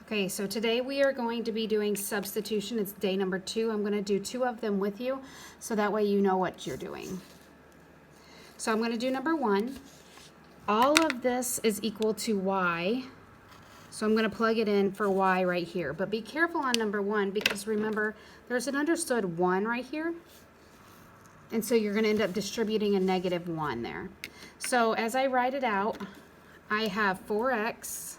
Okay, so today we are going to be doing substitution. It's day number 2. I'm going to do 2 of them with you so that way you know what you're doing. So I'm going to do number 1. All of this is equal to y. So I'm going to plug it in for y right here. But be careful on number 1 because remember there's an understood 1 right here. And so you're going to end up distributing a negative 1 there. So as I write it out, I have 4x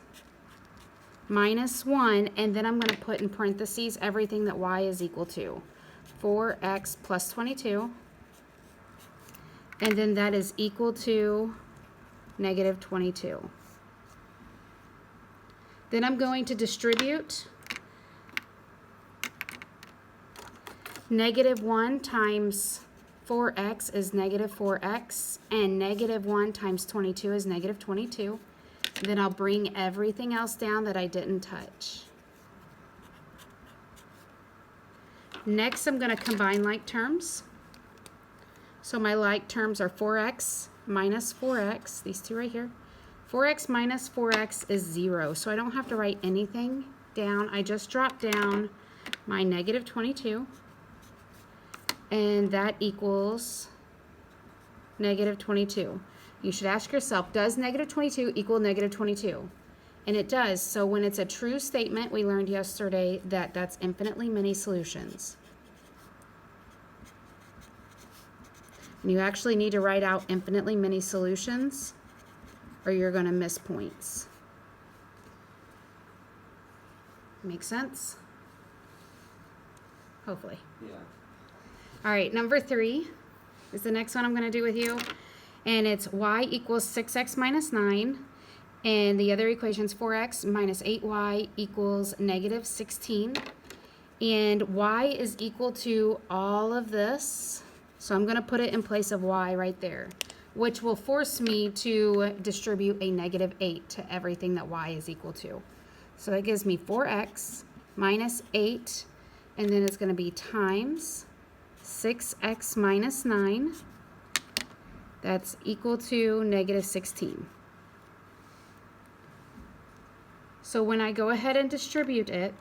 minus 1, and then I'm going to put in parentheses everything that y is equal to. 4x plus 22, and then that is equal to negative 22. Then I'm going to distribute negative 1 times 4x is negative 4x, and negative 1 times 22 is negative 22. Then I'll bring everything else down that I didn't touch. Next, I'm going to combine like terms. So my like terms are 4x minus 4x, these two right here. 4x minus 4x is 0, so I don't have to write anything down. I just drop down my negative 22, and that equals negative 22. You should ask yourself, does negative 22 equal negative 22? And it does. So when it's a true statement, we learned yesterday that that's infinitely many solutions. And you actually need to write out infinitely many solutions or you're going to miss points. Make sense? Hopefully. Yeah. All right, number 3 is the next one I'm going to do with you. And it's y equals 6x minus 9. And the other equation is 4x minus 8y equals negative 16. And y is equal to all of this. So I'm going to put it in place of y right there, which will force me to distribute a negative 8 to everything that y is equal to. So that gives me 4x minus 8. And then it's going to be times 6x minus 9. That's equal to negative 16. So when I go ahead and distribute it,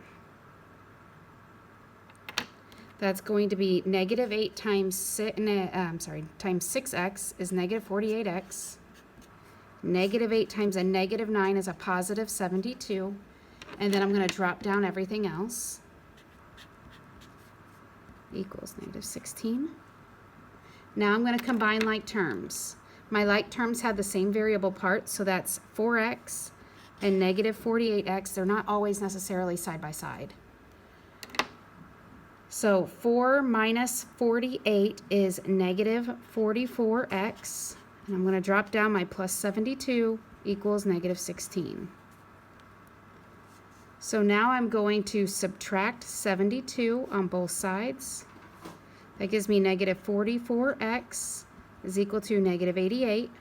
that's going to be negative 8 times times 6x is negative 48x. Negative 8 times a negative 9 is a positive 72. And then I'm going to drop down everything else. Equals negative 16. Now I'm going to combine like terms. My like terms have the same variable parts, so that's 4x and negative 48x. They're not always necessarily side by side. So 4 minus 48 is negative 44x. And I'm going to drop down my plus 72 equals negative 16. So now I'm going to subtract 72 on both sides. That gives me negative 44x is equal to negative 88.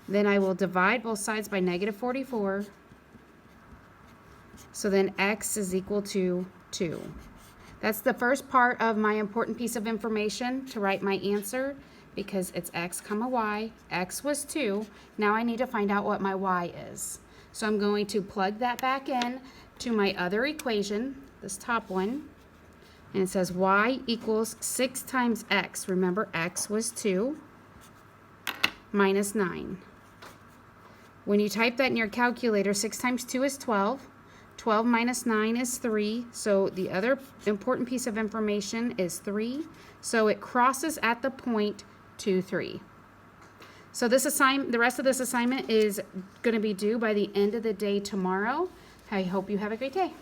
Then I will divide both sides by negative 44. So then x is equal to 2. That's the first part of my important piece of information to write my answer because it's x comma y. X was 2. Now I need to find out what my y is. So I'm going to plug that back in to my other equation, this top one. And it says y equals 6 times x. Remember, x was 2 minus 9. When you type that in your calculator, 6 times 2 is 12. 12 minus 9 is 3. So the other important piece of information is 3. So it crosses at the point 2, 3. So the rest of this assignment is going to be due by the end of the day tomorrow. I hope you have a great day.